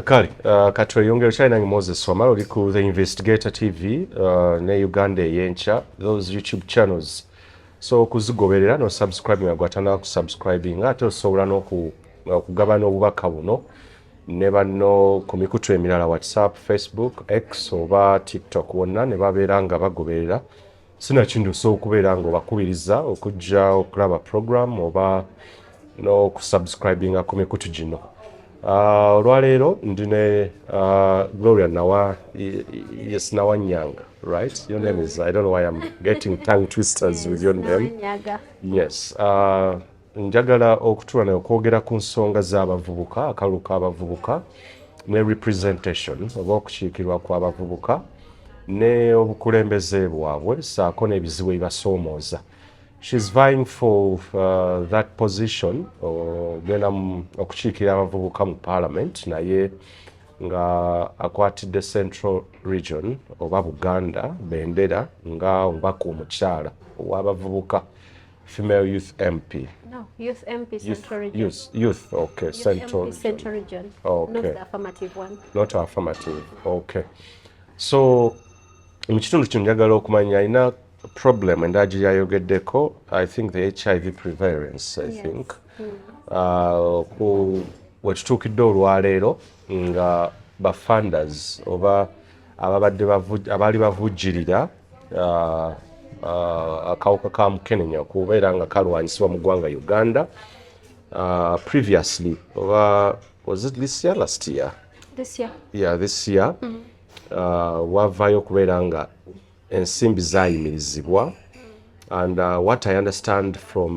Kali, katweyongera China ngi Moses Wamala oli ku the Investigator TV ne Uganda yencha those YouTube channels. So kuzigoberera no subscribing agwatana ku subscribing ate osobola n'okugabana obubaka buno ne banno ku mikutu emirala WhatsApp, Facebook, X oba TikTok wonna ne babeera nga bagoberera. Sina kintu so okubeera nga obakubiriza okujja okulaba program oba no kusubscribing ku mikutu gino. Olwaleero ndine Gloria Nawanyaga, right? Your name is, I don't know why I'm getting tongue twisters with your name. Nawanyaga. Yes. Njagala okutula okwogera ku nsonga z'abavubuka, akalulu k'abavubuka, ne representation oba okukiikirwa kw'abavubuka, ne obukulembeze bwabwe, saako n'ebizibu ebibasoomooza. She's vying for that position, genda okukiikira abavubuka mu Parliament, naye nga akwatidde Central Region oba Buganda bendera nga omubaka omukyala ow'abavubuka, female youth MP. No, youth MP Central Region. Youth, okay, youth Central MP Central Region. Okay. Not the affirmative one. Not affirmative, okay. So, mu kitundu kino njagala okumanya alina problem endagi yayogeddeko, I think the HIV prevalence, I think. Wetutuukidde olwaleero nga bafunders oba abaali bavujjirira akawuka ka mukenenya okubeera nga kalwanyisibwa mu ggwanga Uganda. Previously, was it this year, last year? This year. Yeah, this year. Wavaayo okubeera nga ensimbi zaayimirizibwa, and what I understand from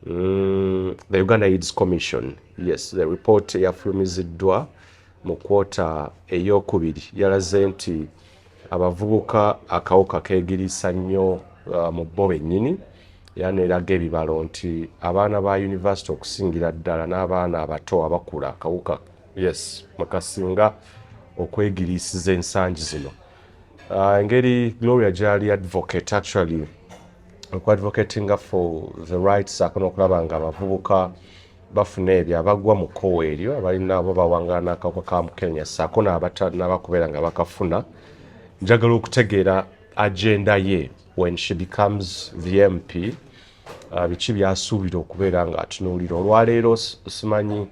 the Uganda AIDS Commission, yes, the report yafulumiziddwa mu kwota ey'okubiri yalaze nti abavubuka akawuka keegirisa nnyo mu bo bennyini, era n'eraga ebibalo nti abaana ba university okusingira ddala n'abaana abato abakula akawuka, yes, mwekasinga okwegirisiza ensangi zino. Engeri Gloria gyali advocate, actually advocating for the rights akono okulaba nga abavubuka bafuna ebyo abagwa mu kkowa eryo abalina abo bawangana akawuka ka mukenenya saako n'abakubeera nga bakafuna. Njagala okutegeera agenda ye when she becomes the MP, biki byasuubira okubeera nga atunuulira. Olwaleero simanyi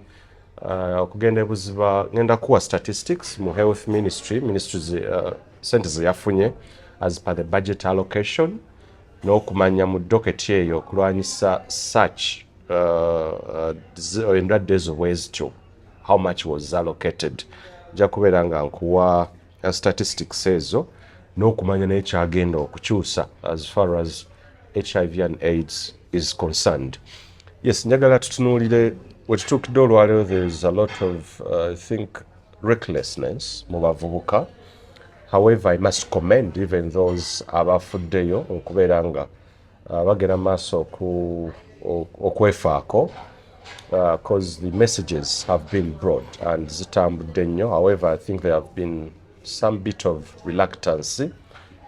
okugenda ebuziba, ngenda kuwa statistics mu health ministries sente ze yafunye as per the budget allocation, n'okumanya mu doketi eyo okulwanyisa such endwadde ezo bwezityo, how much was allocated. Nja kubeera nga nkuwa statistics ezo n'okumanya n'ekyagenda okukyusa as far as HIV and AIDS is concerned. Yes, njagala tutunuulire wetutuukidde olwaleero, there is a lot of I think recklessness mu bavubuka. However, I must commend even those abafuddeyo okubeera nga bagenda maaso okwefaako, because the messages have been brought and zitambudde nnyo. However, I think there have been some bit of reluctancy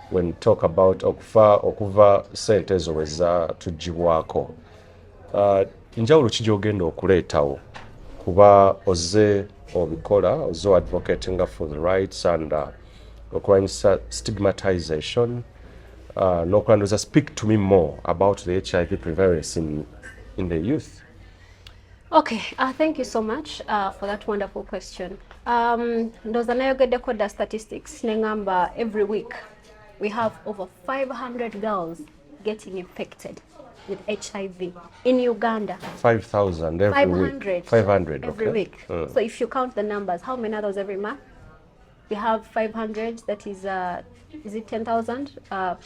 when we talk about okuva sente ezo wezatugibwako. Njawulo ki gy'ogenda okuleetawo kuba ozze obikola, ozze advocating for the rights and okulwanyisa stigmatization, n'okulanduza. Speak to me more about the HIV prevalence in the youth. Okay, thank you so much for that wonderful question. Ndoza nayogeddeko da statistics nengamba every week we have over 500 girls getting infected with HIV in Uganda. 5,000 every week. 500 every week. So if you count the numbers, how many are those every month? We have 500, that is it 10,000 per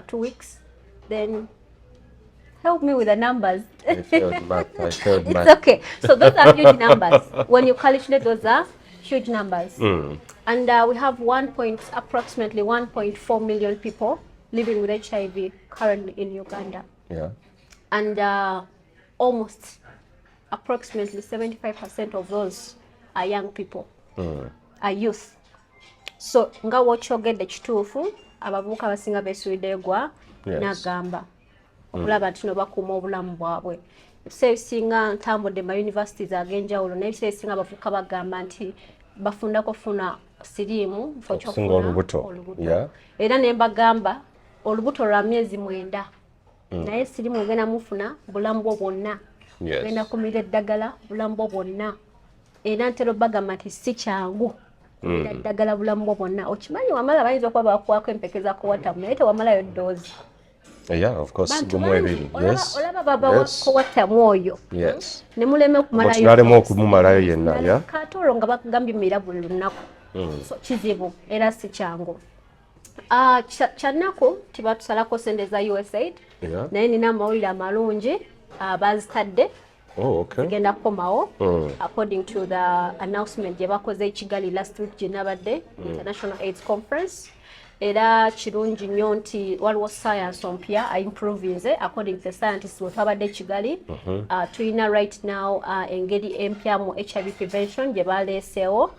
2 weeks? Then help me with the numbers. I failed math. It's okay. So those are huge numbers. When you calculate, those are huge numbers. And we have approximately 1.4 million people living with HIV currently in Uganda. Yeah. And almost approximately 75% of those are young people, are youth. So nga wokyogedde kituufu, abavubuka abasinga beesuulidde gwa n'agamba okulaba nti no bakuuma obulamu bwabwe. Ebiseera ebisinga ntambudde mu universities ag'enjawulo, n'ebiseera ebisinga abavubuka bagamba nti bafunda kufuna sirimu okusinga olubuto. Yeah. Era ne mbagamba olubuto lwa myezi 9 naye sirimu ogenda mufuna bulamu bwo bwonna. Yes. Genda kumira eddagala bulamu bwo bwonna. Era ntero bagamba nti si kyangu kumira eddagala bulamu bwo bwonna. Okimanyi wamala bayinza okuba bakuwaako empekeza kuwata naye tewamalayo ddoozi. Yeah, of course. Yes. Olaba baba kuwata mwoyo. Yes. Ne muleme okumalayo. Otunalemu okumumalayo yenna. Yeah. Katoro nga bagambye mira buli lunaku. So kizibu era si kyangu. Kyannako tibatusalako sente za USAID. Yeah. Naye nina amawulire amalungi bazitadde. Oh, okay. Zigenda kukomawo according to the announcement gye bakoze e Kigali last week gye nabadde International AIDS Conference. Era kirungi nnyo nti waliwo science ompya improvinze according to the scientists we twabadde e Kigali. Tulina right now engeri empya mu HIV prevention gye baleeseewo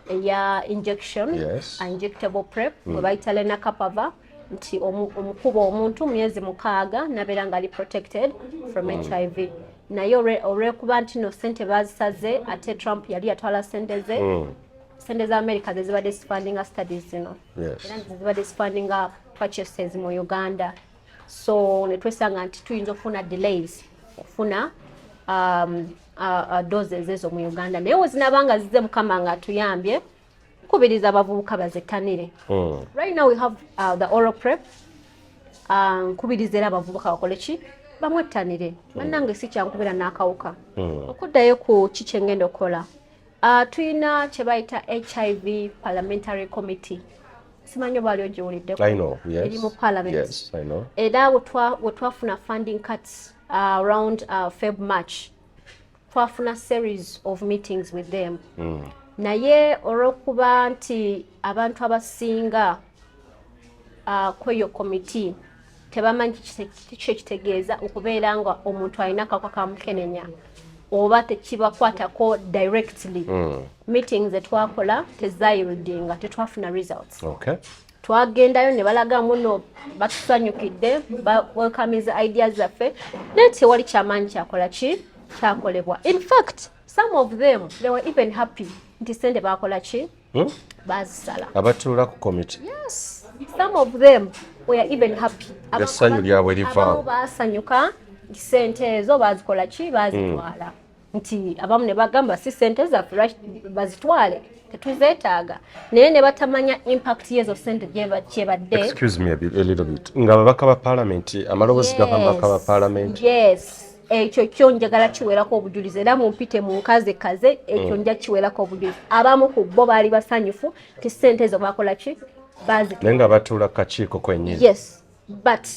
eya injection. Yes. Injectable PrEP we bayita lenacapavir nti omukuba omuntu myezi 6 nabeera nga ali protected from HIV. Naye olwekuba nti no sente bazisaze ate Trump yali yatwala sente ze sente za America zibadde funding studies zino. Yes. Era zibadde funding purchases mu Uganda. So ne twesanga nti tuyinza okufuna delays okufuna doses ezo mu Uganda. Naye wezinabanga zize Mukama nga tuyambye kubiriza abavubuka bazettanire. Right now we have the oral PrEP. Kubiriza era abavubuka bakole ki bamwettanire. Bannange si kyankubira n'akawuka. Okuddayo ku kiki ngenda okukola. Tuyina kye bayita HIV Parliamentary Committee. Simanyi oba ali ogiwuliddeko. I know, yes. Eri mu Parliament. Yes, I know. Era we twafuna funding cuts around Feb March. Twafuna series of meetings with them. Naye olw'okuba nti abantu abasinga kw'eyo committee tebamanyi kiki ekitegeeza okubeera nga omuntu alina akawuka ka mukenenya oba tekibakwatako directly. Meetings etwakola tezayirudinga tetwafuna results. Okay. Twagendayo ne balaga muno batusanyukidde welcomeiza ideas zaffe naye tewali kyamaanyi kyakola ki kyakolebwa. In fact some of them they were even happy nti sente bakola ki bazisala abatuula ku committee. Yes, some of them were even happy. Essanyu lyabwe livaawo. Basanyuka nti sente ezo bazikola ki bazitwala. Nti abamu ne bagamba si sente zaffe bazitwale tetuzeetaaga naye ne batamanya impact yezo sente gyebadde. Excuse me a little bit. Nga babaka ba parliament amaloboozi gava babaka ba parliament. Yes. Ekyo kyo njagala kiwerako obujulizi era mumpite mu nkaze ekyo nja kiwerako obujulizi. Abamu ku bo baali basanyufu nti sente ezo bakola ki bazitwala. Naye nga batuula kakiiko kwennyini. Yes, but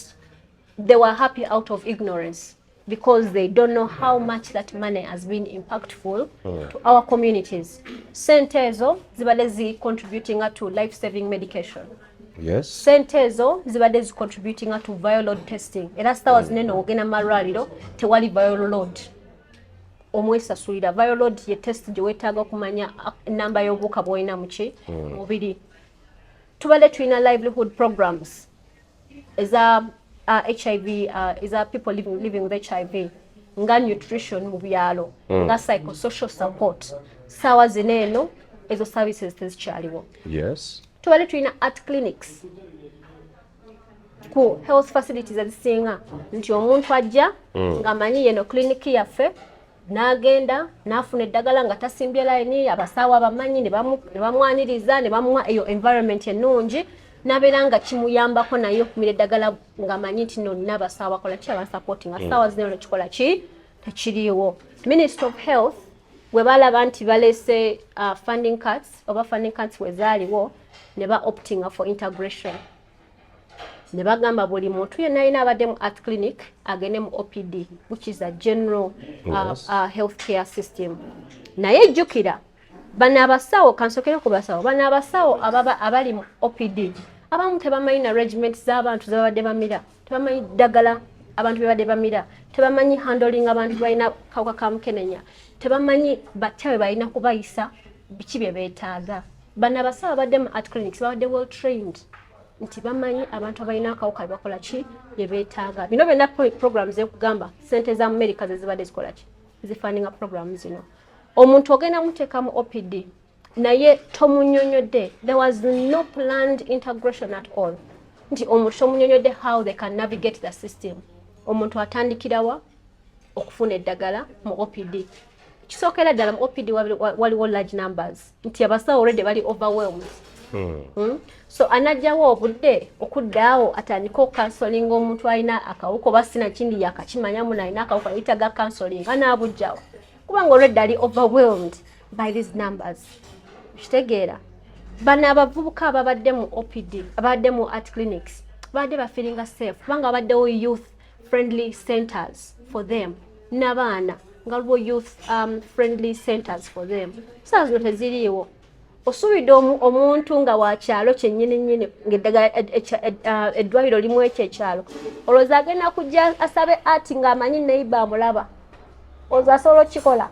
they were happy out of ignorance because they don't know how much that money has been impactful to our communities. Sente ezo zibadde contributing to life-saving medication. Yes. Sente ezo zibadde contributing to viral load testing. Era sawa zinene ogenda malwaliro tewali viral load. Omwesasulira viral load ye test gye weetaaga okumanya namba y'obuwuka bw'olina mu ki mubiri. Tubadde tulina livelihood programs eza HIV eza people living with HIV nga nutrition mu byalo nga psychosocial support. Sawa zineno ezo services tezikyaliwo. Yes. Tubadde tulina art clinics ku health facilities ezisinga nti omuntu ajja ng'amanyi yeno kliniki yaffe n'agenda n'afuna eddagala nga tasimbye layini abasawo abamanyi ne bamwaniriza ne bamuwa eyo environment ennungi n'abeera nga kimuyambako naye okumira eddagala ng'amanyi nti no nina abasawo bakola ki abasupporting asawa zineno kikola ki tekiriiwo. Ministry of Health we balaba nti baleese funding cuts we zaaliwo ne ba opting for integration. Ne bagamba buli muntu yenna alina abadde mu art clinic agende mu OPD which is a general healthcare system. Naye jjukira bano abasawo kansokere ku basawo bano abasawo abali mu OPD abamu tebamanyi na regiment z'abantu zabadde bamira tebamanyi ddagala abantu bebadde bamira tebamanyi handling abantu balina kawuka ka mukenenya tebamanyi batyawe balina kubayisa biki bye beetaaga. Bano abasawo abadde mu art clinics babadde well trained nti bamanyi abantu abalina akawuka bakola ki bye beetaaga. Bino byonna programs ekugamba sente za America zibadde zikola ki zifundinga programs zino. Omuntu ogenda muteeka mu OPD naye tomunyonyodde. There was no planned integration at all. Nti omuntu tomunyonyodde how they can navigate the system. Omuntu atandikirawa okufuna eddagala mu OPD. Kisookera ddala mu OPD waliwo large numbers. Nti abasawo already bali overwhelmed. So anajjawo obudde okuddaawo atandika counseling omuntu alina akawuka oba sina kindi yakakimanyamu nalina akawuka yitaga counseling anaabujjawo kubanga already ali overwhelmed by these numbers. Kitegeera bano abavubuka ababadde mu OPD abadde mu art clinics badde bafiringa safe kubanga abaddewo youth friendly centers for them n'abaana nga waliwo youth friendly centers for them. Saa zino teziriiwo. Osuubidde omuntu nga wa kyalo kyennyini ng'eddagala eddwaliro limu ekyo ekyalo olowooza agenda kujja asabe ati ng'amanyi neiba amulaba olowooza asobola okukikola?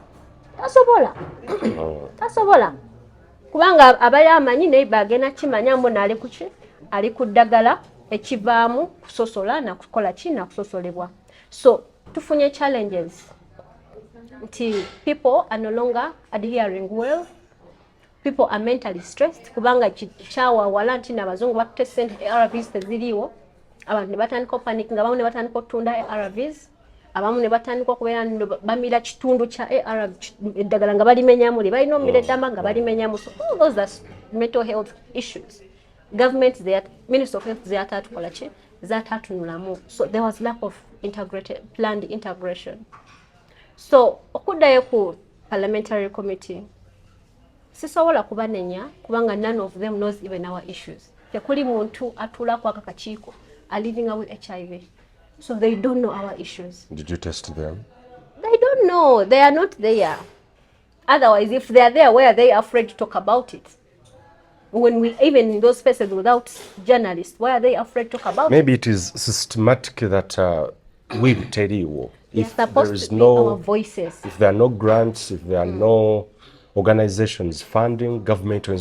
Tasobola kubanga abali amanyi neiba agenda kimanya mbona ali kuki ali ku ddagala ekivaamu kusosola nakukola ki nakusosolebwa. So tufunye challenges nti people are no longer adhering well. People are mentally stressed kubanga kyawawala nti n'abazungu bakutte ssente ARVs teziriiwo. Abantu ne batandika panic nga abamu ne batandika otunda ARVs. Abamu ne batandika okubeera bamira kitundu kya ARV eddagala nga balimenyamu li balina omira eddamba nga balimenyamu. So all those are mental health issues. Government Minister of Health zeyatatukola ki zatatunulamu. So there was lack of planned integration. So okuddayo ku Parliamentary Committee sisobola kubanenya kubanga none of them knows even our issues. Tekuli muntu atula kwa akakiiko are living with HIV. So they don't know our issues. Did you test them? They don't know. They are not there. Otherwise, if they are there, why are they afraid to talk about it? When we, even in those spaces without journalists, why are they afraid to talk about it? Maybe it is systematic that we tell you if there is our voices. If there are no grants, if there are no organizations funding, government there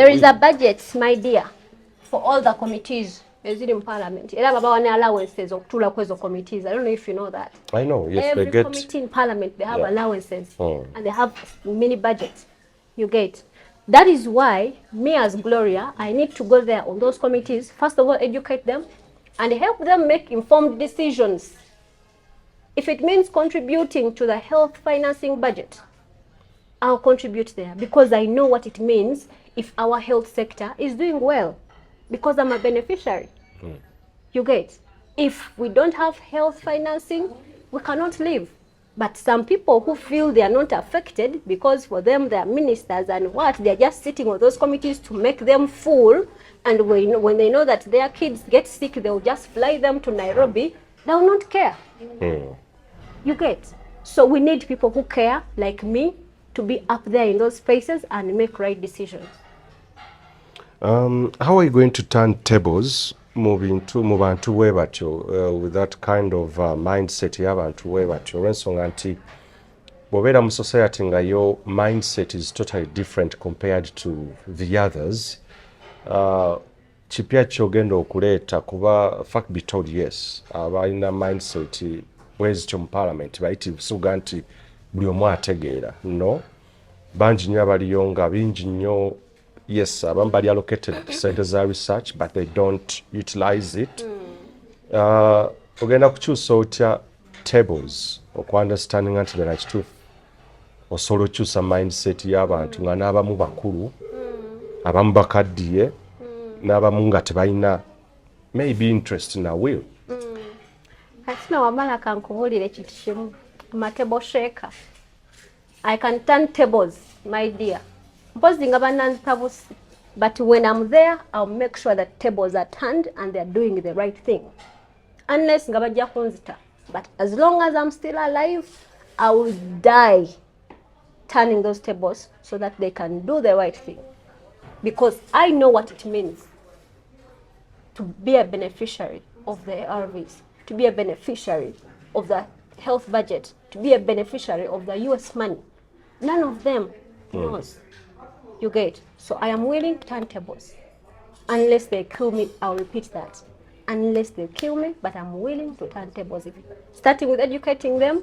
is a budget, my dear, for all the committees in Parliament. Era babawa allowances okutula kwezo committees. I don't know if you know that. I know, yes. Every they get committee in Parliament, they have allowances and they have mini budgets. You get. That is why me as Gloria, I need to go there on those committees, first of all educate them and help them make informed decisions. If it means contributing to the health financing budget, I'll contribute there because I know what it means if our health sector is doing well because I'm a beneficiary. You get. If we don't have health financing, we cannot live. But some people who feel they are not affected because for them they are ministers and what, they're just sitting on those committees to make them full, and when they know that their kids get sick, they'll just fly them to Nairobi, they will not care. You get. So we need people who care, like me, to be up there in those spaces and make right decisions. How are you going to turn tables moving to with that kind of mindset y'abantu webatyo olw'ensonga nti bw'obeera mu society nga your mindset is totally different compared to the others, kipya ky'ogenda okuleeta kuba fact be told, yes, abalina mindset bwezityo mu parliament bayitibwa nti buli omu ategeera. No, bangi nnyo abaliyo nga bingi nnyo. Yes, abamu bali allocated centers za research but they don't utilize it. Ogenda kukyusa otya tables okuunderstanding nti bera kituufu osobola okyusa mindset y'abantu nga n'abamu bakulu abamu bakaddiye n'abamu nga tebalina maybe interest na will. Katina wamala kankubuulira ekintu kimu matable shaker. I can turn tables, my dear. But when I'm there, I'll make sure that tables are turned and they're doing the right thing. Unless ngabajja kunzita. But as long as I'm still alive, I will die turning those tables so that they can do the right thing. Because I know what it means to be a beneficiary of the ARVs, to be a beneficiary of the health budget, to be a beneficiary of the US money. None of them knows. You get. So I am willing to turn tables. Unless they kill me, I'll repeat that. Unless they kill me, but I'm willing to turn tables. Starting with educating them,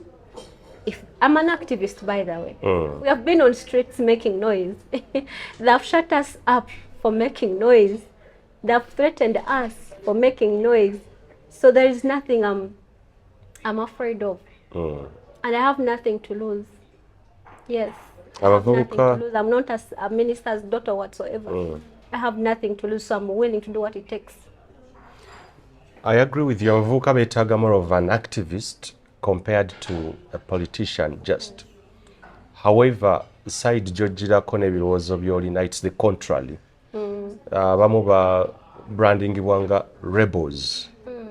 if I'm an activist, by the way, we have been on streets making noise. They have shut us up for making noise. They have threatened us for making noise. So there is nothing I'm afraid of. And I have nothing to lose. Yes. I have nothing to lose. I'm not a minister's daughter whatsoever. I have nothing to lose, so I'm willing to do what it takes. I agree with you. Abavubuka beetaaga more of an activist compared to a politician just. However, side gy'oggirako n'ebirowoozo by'olina, it's the contrary. Abamu brandingibwa nga rebels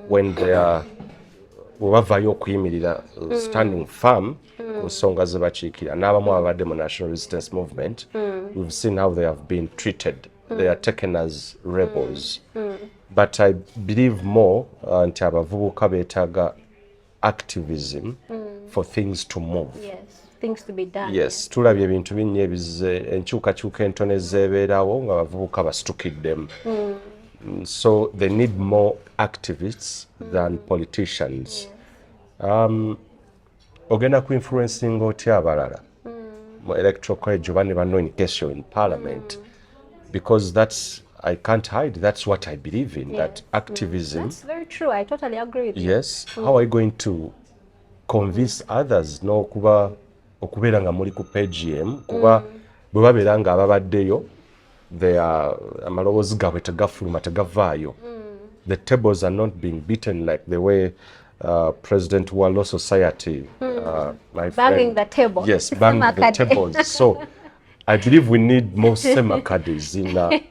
when they are bavaayo okuyimirira standing firm ku nsonga ze bakiikira. N'abamu abadde mu national resistance movement, we've seen how they have been treated. They are taken as rebels. But I believe more nti abavubuka beetaaga activism for things to move. Yes, things to be done. Yes, tulabye ebintu binnya ebize enkyukakyuka entono ezeebeerawo nga abavubuka basitukiddemu. So they need more activists than politicians. Ogenda ku influencing otya abalala mu electoral college oba ne banno in case you're in parliament, because that's, I can't hide, that's what I believe in, that activism. That's very true. I totally agree with you. Yes. How are you going to convince others n'okubeera nga muli ku PGM kuba bwe babeera nga ababaddeyo amaloboozi gaabwe tegafuluma tegavaayo. The tables are not being beaten like the way President wa Law Society, my Banging friend, the table. yes, banging the tables. So I believe we need more semakadis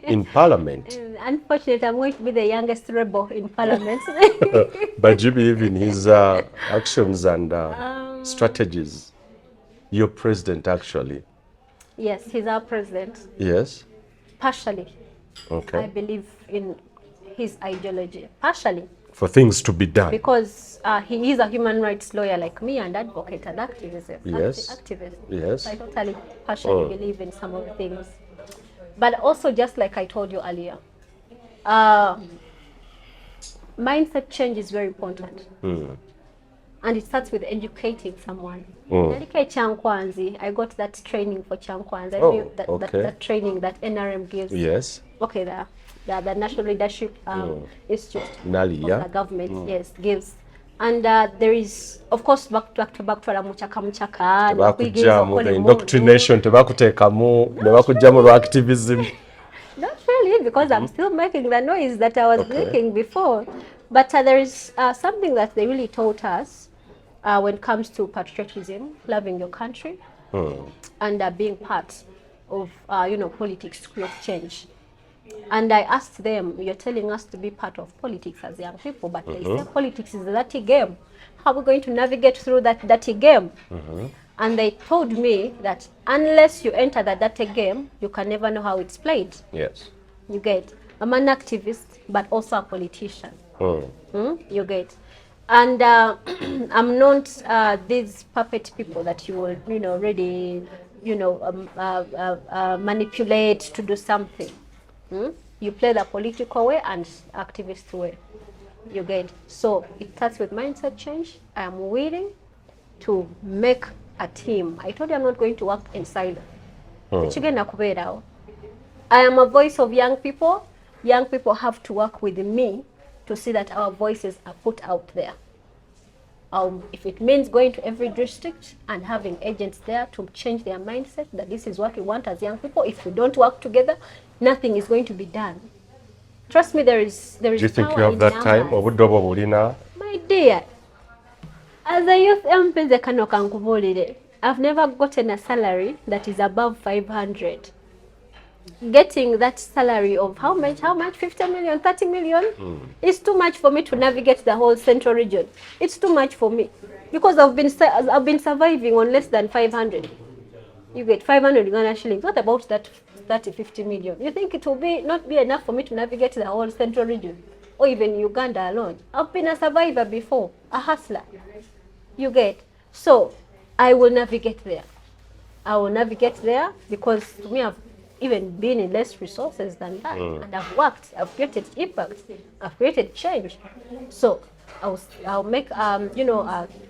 in Parliament. Unfortunately, I'm going to be the youngest rebel in Parliament. But you believe in his actions and strategies? Your president, actually. Yes, he's our president. Yes. Partially. Okay. I believe in his ideology. Partially. For things to be done. Because he is a human rights lawyer like me and advocate and activist. Yes. Activist. Yes. So I totally partially believe in some of the things. But also, just like I told you earlier, mindset change is very important. And it starts with educating someone. I got that training for Chankwanzi. That training that NRM gives. Yes. Okay, the National Leadership Institute Nali, of the government, yes, gives. And there is, of course, back to muchaka. The indoctrination, activism. Not really, because I'm still making the noise that I was making before. But there is something that they really taught us when it comes to patriotism, loving your country, and being part of, politics to create change. And I asked them, you're telling us to be part of politics as young people, but they say politics is a dirty game. How are we going to navigate through that dirty game? And they told me that unless you enter the dirty game, you can never know how it's played. Yes. You get. I'm an activist, but also a politician. You get. And I'm not these puppet people that you will, really, manipulate to do something. You play the political way and activist way. You get. So it starts with mindset change. I am willing to make a team. I told you I'm not going to work in silo. I am a voice of young people. Young people have to work with me to see that our voices are put out there. If it means going to every district and having agents there to change their mindset that this is what we want as young people, if we don't work together, nothing is going to be done. Trust me, there is Do you think you have that time? My dear, as a youth MP, I've never gotten a salary that is above 500. Getting that salary of how much, 50 million, 30 million, is too much for me to navigate the whole central region. It's too much for me because I've been surviving on less than 500. You get 500 Ghana shillings. What about that 50 million? You think it will not be enough for me to navigate the whole central region or even Uganda alone? I've been a survivor before, a hustler. You get. So I will navigate there. I will navigate there because to me I've even been in less resources than that. And I've worked, I've created impact, I've created change. So I'll make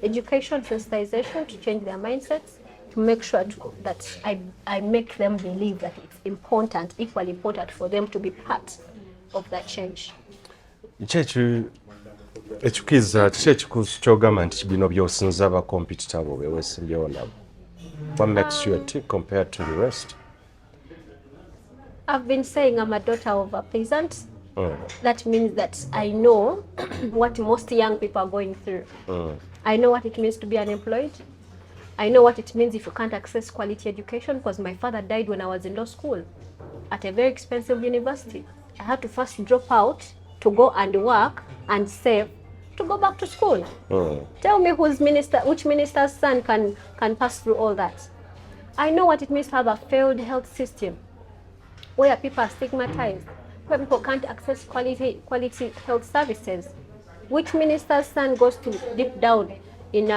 education sensitization to change their mindsets, to make sure that I make them believe that it's important, equally important for them to be part of that change. Ekikiza kyogamba nti bino by'osinza aba competitor bo beweesimbyewo nabo. What makes you a tick compared to the rest? I've been saying I'm a daughter of a peasant. That means that I know what most young people are going through. I know what it means to be unemployed. I know what it means if you can't access quality education, because my father died when I was in law school at a very expensive university. I had to first drop out to go and work and save to go back to school. Tell me which minister's son can pass through all that. I know what it means to have a failed health system where people are stigmatized, where people can't access quality health services. Which minister's son goes to deep down in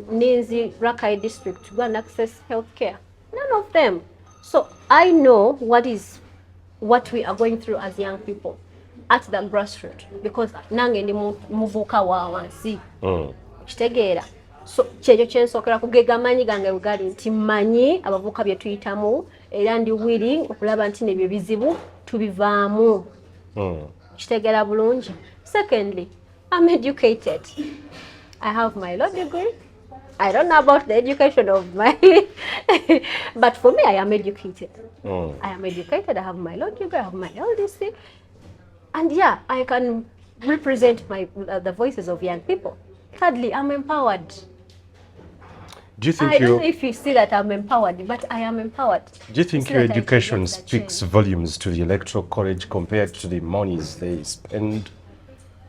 Ninzi Rakai district to go and access health care? None of them. So I know what we are going through as young people at the grassroots, because nange ndi muvuka wa wansi. Kitegeera. So kyekyo kyensokera kugega manyi gange ugali nti manyi abavuka bye tuyitamu era ndi willing okulaba nti nebyo bizibu tubivaamu. Kitegeera bulungi. Secondly, I'm educated. I have my law degree. I don't know about the education of my but for me I am educated. I am educated. I have my law degree. I have my LDC. And yeah, I can represent the voices of young people. Thirdly, I'm empowered. Do you think I don't know if you see that I'm empowered, but I am empowered. Do you think your education speaks volumes to the Electoral College compared to the monies they spend?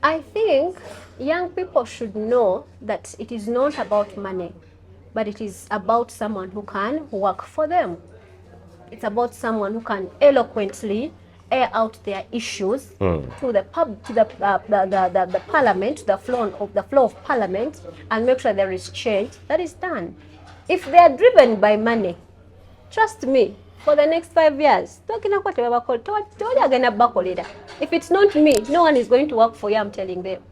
I think young people should know that it is not about money, but it is about someone who can work for them. It's about someone who can eloquently air out their issues to the parliament, the floor of parliament, and make sure there is change that is done. If they are driven by money, trust me, for the next 5 years, if it's not me, no one is going to work for you, I'm telling them.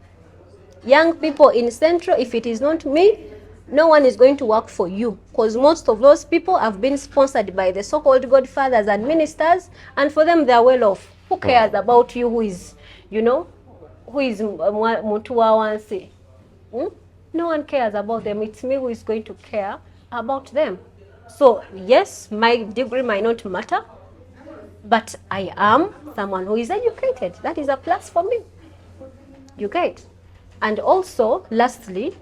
Young people in Central, if it is not me, no one is going to work for you, because most of those people have been sponsored by the so-called godfathers and ministers, and for them they are well off. Who cares about you? Who is Mutua Wansi? No one cares about them. It's me who is going to care about them. So yes, my degree might not matter, but I am someone who is educated. That is a plus for me. You get? And also, lastly,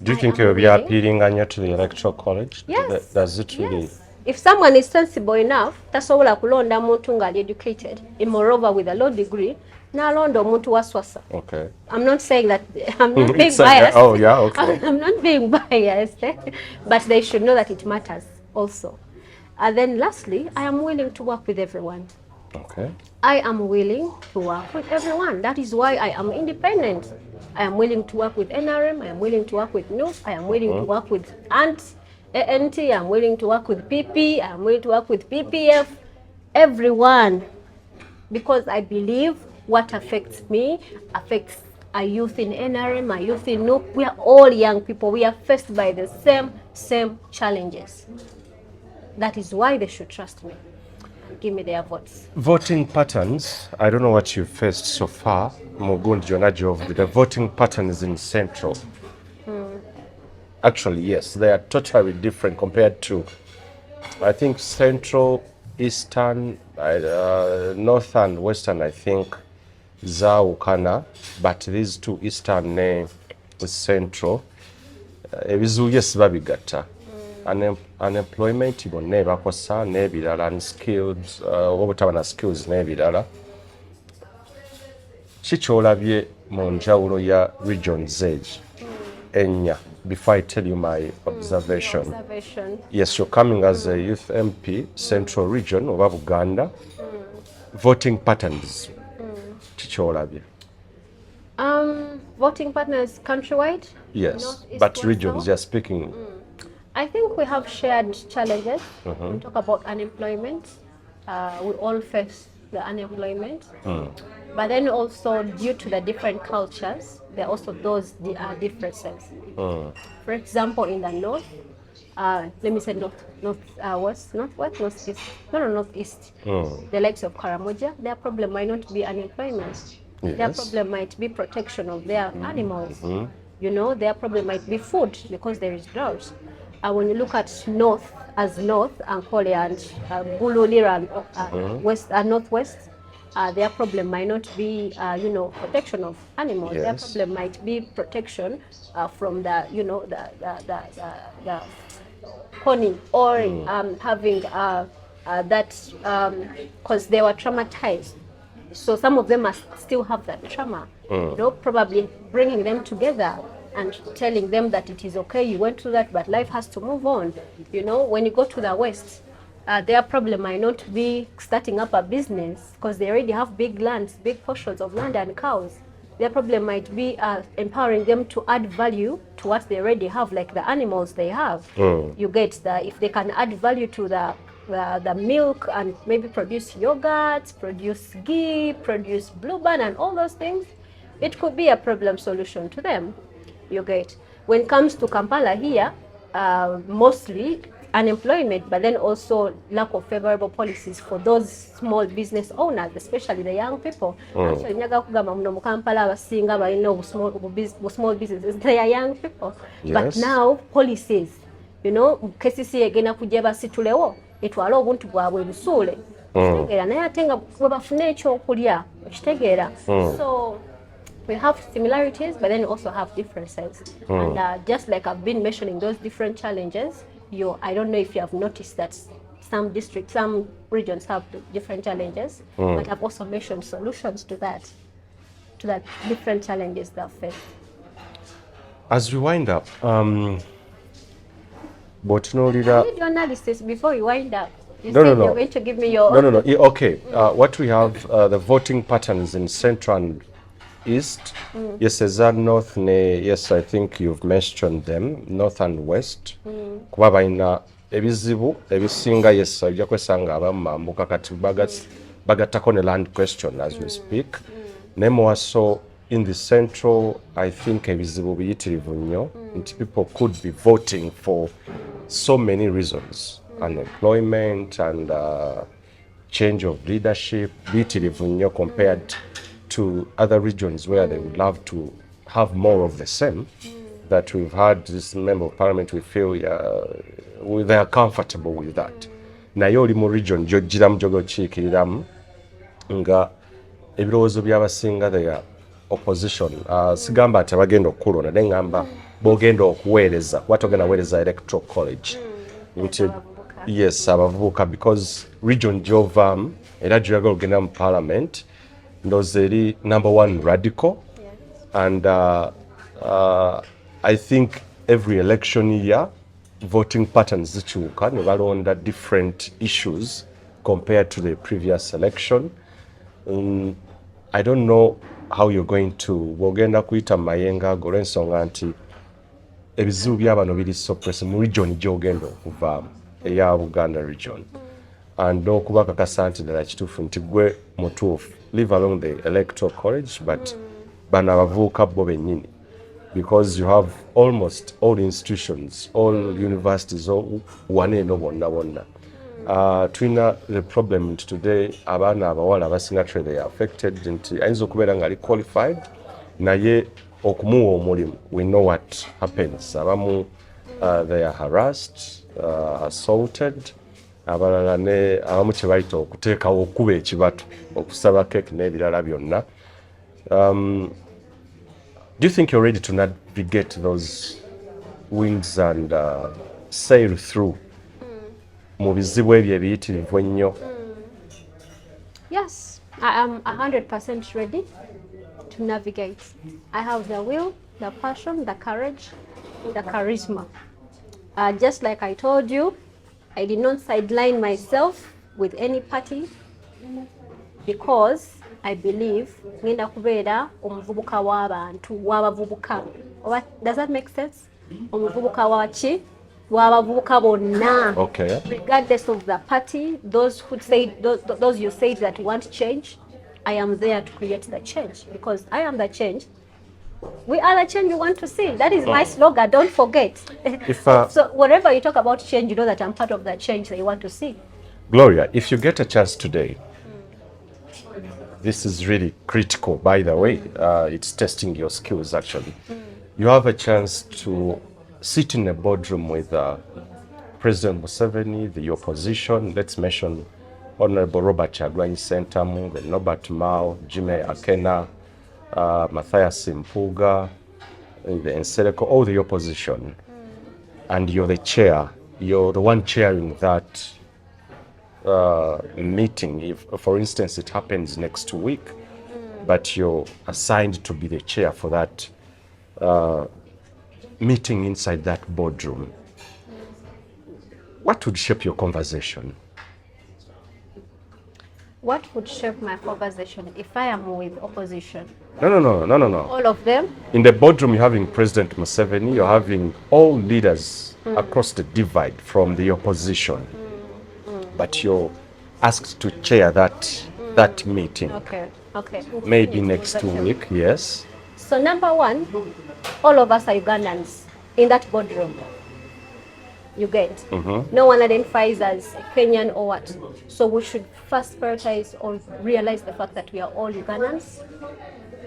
do you think you'll be appealing to the Electoral College? Yes. Does it really? Yes. If someone is sensible enough, tasobola kulonda muntu ngali educated, moreover with a law degree, nalonda omuntu waswasa. Okay. I'm not saying that I'm not being biased. Oh yeah, okay. I'm not being biased, but they should know that it matters also. And then lastly, I am willing to work with everyone. Okay. I am willing to work with everyone. That is why I am independent. I am willing to work with NRM. I am willing to work with NUS. I am willing to work with ANT. ANT, I'm willing to work with PP, I'm willing to work with PPF, everyone, because I believe what affects me affects a youth in NRM, a youth in NUP. We are all young people. We are faced by the same challenges. That is why they should trust me. Give me their votes. Voting patterns, I don't know what you've faced so far. The voting patterns in Central. Actually, yes, they are totally different compared to, I think, Central, Eastern, North and Western, I think, Zaukana, but these two Eastern with Central, yes, babigata. Unemployment, never kosa, nebirala, unskilled, obutaba skills nebirala. Kikyolabye mu njawulo ya regions age. Enya. Before I tell you my observation. Yes, you're coming as a youth MP, Central Region of Uganda. Voting patterns. Voting patterns countrywide? Yes, North, East, but West, regions, South? you're speaking. I think we have shared challenges. We talk about unemployment. We all face the unemployment. But then also due to the different cultures, there are also those differences. For example, in the north, let me say northeast. The likes of Karamoja, their problem might not be unemployment. Yes. Their problem might be protection of their animals. You know, their problem might be food because there is drought. When you look at north, Ankole and Bululira and west and northwest, their problem might not be, protection of animals. Yes. Their problem might be protection from the conning or having that because they were traumatized. So some of them must still have that trauma. Probably bringing them together and telling them that it is okay, you went through that, but life has to move on. When you go to the West, their problem might not be starting up a business because they already have big lands, big portions of land and cows. Their problem might be empowering them to add value to what they already have, like the animals they have. You get that if they can add value to the milk and maybe produce yogurt, produce ghee, produce blueband and all those things, it could be a problem solution to them. You get. When it comes to Kampala here, mostly unemployment, but then also lack of favorable policies for those small business owners, especially the young people. Actually, nyaga kugamba muno mu Kampala abasinga balina small businesses, they are young people. Yes. But now policies, KCC egenda kujja basitulewo etwala obuntu bwabwe busuule. Kitegeera naye ate nga bwe bafuna ekyokulya okitegeera. So we have similarities, but then we also have differences. And just like I've been mentioning those different challenges, I don't know if you have noticed that some regions have different challenges, but I've also mentioned solutions to that different challenges that face. As we wind up, but no leader. I need your analysis before you wind up. You no. You're going to give me your... No. Okay. What we have, the voting patterns in Central and East. Yes, North, yes, I think you've mentioned them, North and West. Kuba balina ebizibu ebisinga yes ojja kwesanga abamambuka kati bagattako ne land question as we speak. Ne muwaso in the Central, I think ebizibu biyitirivu nnyo nti people could be voting for so many reasons. Unemployment and change of leadership biyitirivu nnyo compared to other regions where they would love to have more of the same. That we've had this member of parliament, we feel they are comfortable with that. Naye oli mu region gy'ojjiramu gy'okiikiriramu nga ebirowoozo by'abasinga their opposition. Sigamba ati abagenda okukulonda naye ngamba b'ogenda okuweereza kuba togenda weereza electoral college. Yes, abavubuka because region gy'ovaamu era gy'oyagala ogenda mu parliament ndowooza eri number one radical. Yes. And I think every election year voting patterns zikyuka ne balonda different issues compared to the previous election. I don't know how you're going to bw'ogenda kuyita mayenga ago olw'ensonga nti ebizibu by'abano biri suppress mu region gy'ogenda okuvaamu eya Buganda region. And okubakakasa nti ddala kituufu nti gwe mutuufu live along the electoral college, but bano abavubuka bo bennyini because you have almost all institutions, all universities, all wane eno bonna. Twina the problem nti today abaana abawala abasinga they are affected nti ayinza okubeera nga ali qualified naye okumuwa omulimu we know what happens. Abamu they are harassed, assaulted, abalala ne abamu kye bayita okuteekawo okuba ekibatu okusaba keke n'ebirala byonna. Do you think you're ready to navigate those wings and sail through mu bizibu ebyo ebiyitirivu ennyo? Yes, I am 100% ready to navigate. I have the will, the passion, the courage, the charisma. Just like I told you, I did not sideline myself with any party because I believe ngenda kubeera omuvubuka w'abantu w'abavubuka. Does that make sense? Omuvubuka waki lw'abavubuka bonna, Okay. regardless of the party, those who say those you say that want change. I am there to create the change because I am the change. We are the change we want to see. That is my slogan. Don't forget. If, so whenever you talk about change, you know that I'm part of the change that you want to see. Gloria, if you get a chance today, this is really critical, by the way. It's testing your skills, actually. You have a chance to sit in a boardroom with President Museveni, the opposition. Let's mention Honorable Robert Kyagulanyi Ssentamu, the Norbert Mao, Jimmy Akena, Matthias Mpuuga, the Nsereko, all the opposition. And you're the chair. You're the one chairing that meeting. If, for instance, it happens next week, but you're assigned to be the chair for that meeting inside that boardroom. What would shape your conversation? What would shape my conversation if I am with opposition? No. All of them? In the boardroom, you're having President Museveni, you're having all leaders across the divide from the opposition. But you're asked to chair that meeting. Okay. Maybe next week, yes. So number one, all of us are Ugandans in that boardroom. You get? No one identifies as Kenyan or what. So we should first prioritize or realize the fact that we are all Ugandans,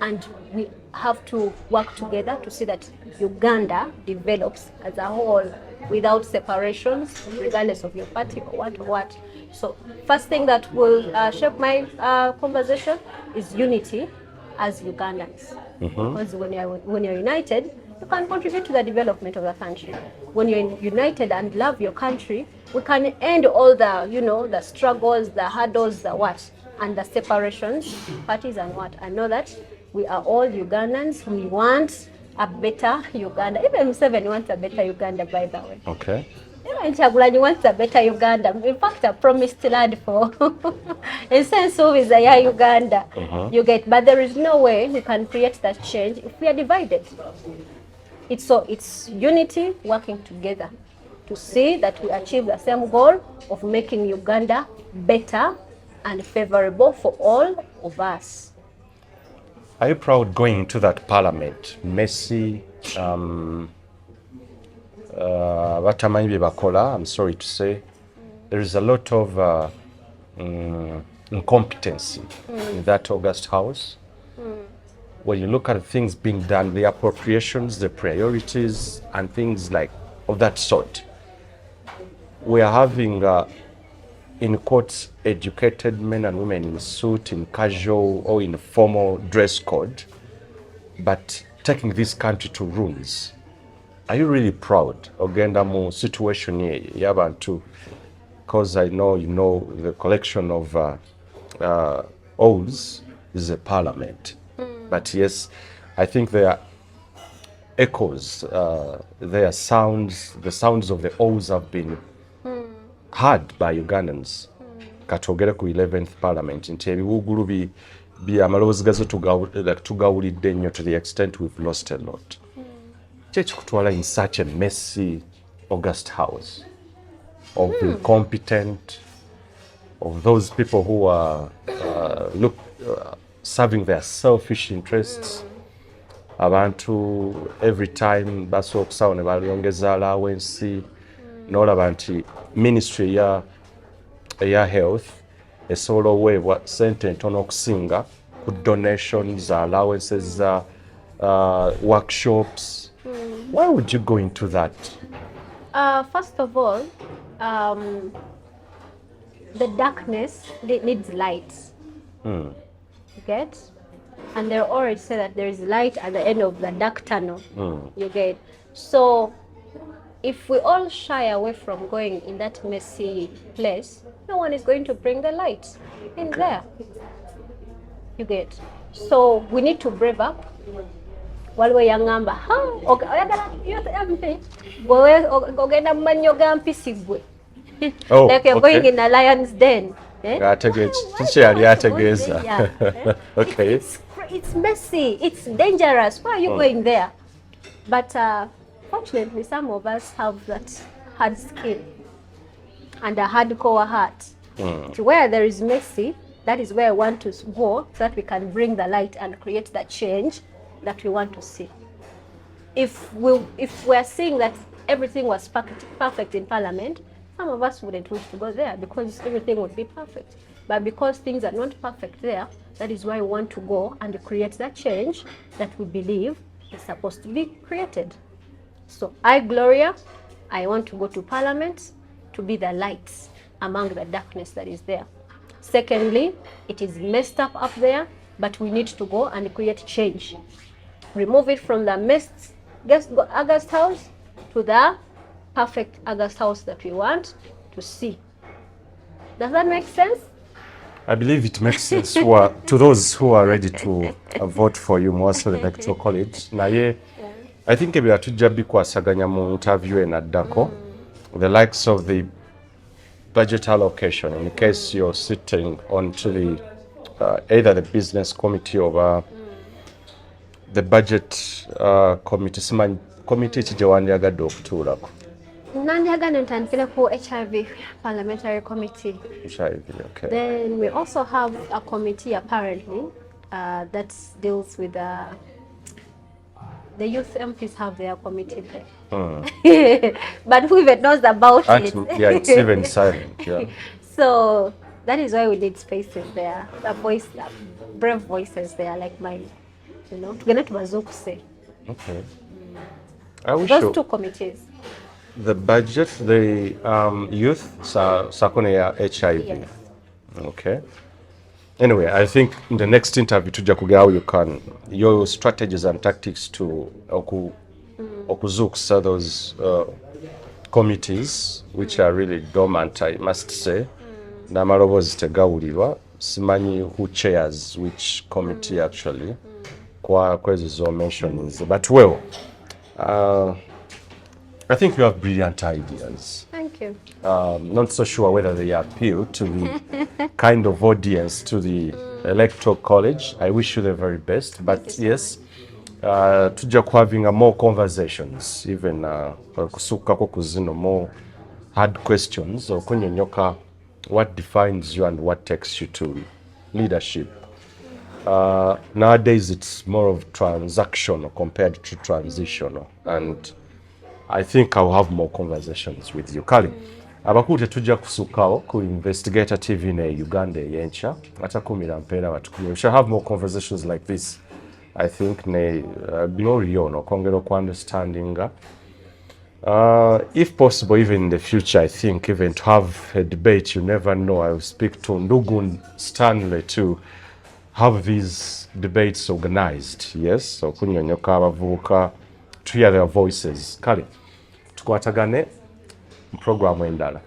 and we have to work together to see that Uganda develops as a whole without separations, regardless of your party or what. So first thing that will shape my conversation is unity as Ugandans. Because when you're united, you can contribute to the development of the country. When you're united and love your country, we can end all the, the struggles, the hurdles, the what, and the separations, parties and what. I know that we are all Ugandans. We want a better Uganda. Even Museveni wants a better Uganda, by the way. Okay. Even Kyagulanyi wants a better Uganda. In fact, a promised land for a sense of is a Uganda. You get, but there is no way we can create that change if we are divided. It's unity working together to see that we achieve the same goal of making Uganda better and favorable for all of us. Are you proud going into that parliament? Messi, batamanyi bye bakola, I'm sorry to say, there is a lot of incompetency in that August House. When you look at things being done, the appropriations, the priorities, and things like of that sort, we are having, in quotes, educated men and women in suit, in casual or in formal dress code, but taking this country to ruins. Are you really proud ogenda mu situation y'abantu? Because I know the collection of oaths is a parliament. But yes, I think there are echoes, there are sounds, the sounds of the oaths have been heard by Ugandans. Katogere ku 11th parliament nti ebiwugulu bi amaloboozi gazo tugawulidde nnyo to the extent we've lost a lot. Kutwala in such a messy August House of incompetent, of those people who are serving their selfish interests. Abantu every time basobola okusawo ne balyongeza allowance, n'olaba nti ministry eya health esobola oweebwa sente ntono okusinga ku donations, allowances, workshops. Why would you go into that? First of all, the darkness needs light. You get? And they already say that there is light at the end of the dark tunnel. You get? So if we all shy away from going in that messy place, no one is going to bring the light in there. You get? So we need to brave up. Waliwo yangamba, oyagala yampi ogenda mu mannyo ga mpisi gwe. Like you're going in a lion's den. Okay. It's messy, it's dangerous. Why are you going there? But fortunately, some of us have hard skin and a hardcore heart. To where there is mercy, that is where I want to go, so that we can bring the light and create the change that we want to see. If we're seeing that everything was perfect in Parliament, some of us wouldn't wish to go there because everything would be perfect. But because things are not perfect there, that is why we want to go and create that change that we believe is supposed to be created. So I, Gloria, I want to go to Parliament to be the light among the darkness that is there. Secondly, it is messed up there, but we need to go and create change. Remove it from the messed August house to the perfect August house that we want to see. Does that make sense? I believe it makes sense to those who are ready to vote for you most of the electoral college. Naye, I think ebira tujja bikwasaganya mu interview enaddako, the likes of the budget allocation, in case you're sitting onto the either the business committee or the budget committee. Simanyi committee ki gye wandyagadde okutuulako? Nandyagadde ntandikire ku HIV Parliamentary Committee. HIV, okay. Then we also have a committee apparently that deals with the youth MPs have their committee there. But who even knows about it? Yeah, it's even silent. Yeah. So that is why we need spaces there, brave voices there like mine. You know, tugenda tubazokuse. Okay. I wish those two committees. The budget, the youth, Sakone HIV. Yes. Okay. Anyway, I think in the next interview tujja kuga how you can, your strategies and tactics to okuzukusa those committees which are really dormant, I must say. N'amaloboozi tegawulirwa, simanyi who chairs which committee actually. Kwezi zo mentionings, but well, I think you have brilliant ideas. Thank you. Not so sure whether they appeal to the kind of audience, to the electoral college. I wish you the very best. But yes, tujja having more conversations, even kusukako kuzino more hard questions, or kunyonyoka what defines you and what takes you to leadership. Nowadays it's more of transactional compared to transitional, and I think I'll have more conversations with you. Kali, abakulu tetujja kusukawo ku Investigator TV ne Uganda yencha atakumira mpera batukumira. We shall have more conversations like this. I think ne Gloria no kongero ku understanding. If possible, even in the future, I think even to have a debate, you never know. I will speak to Ndugun Stanley to have these debates organized. Yes, so kunyonyoka abavubuka to hear their voices. Kali, tukwatagane mu programu endala.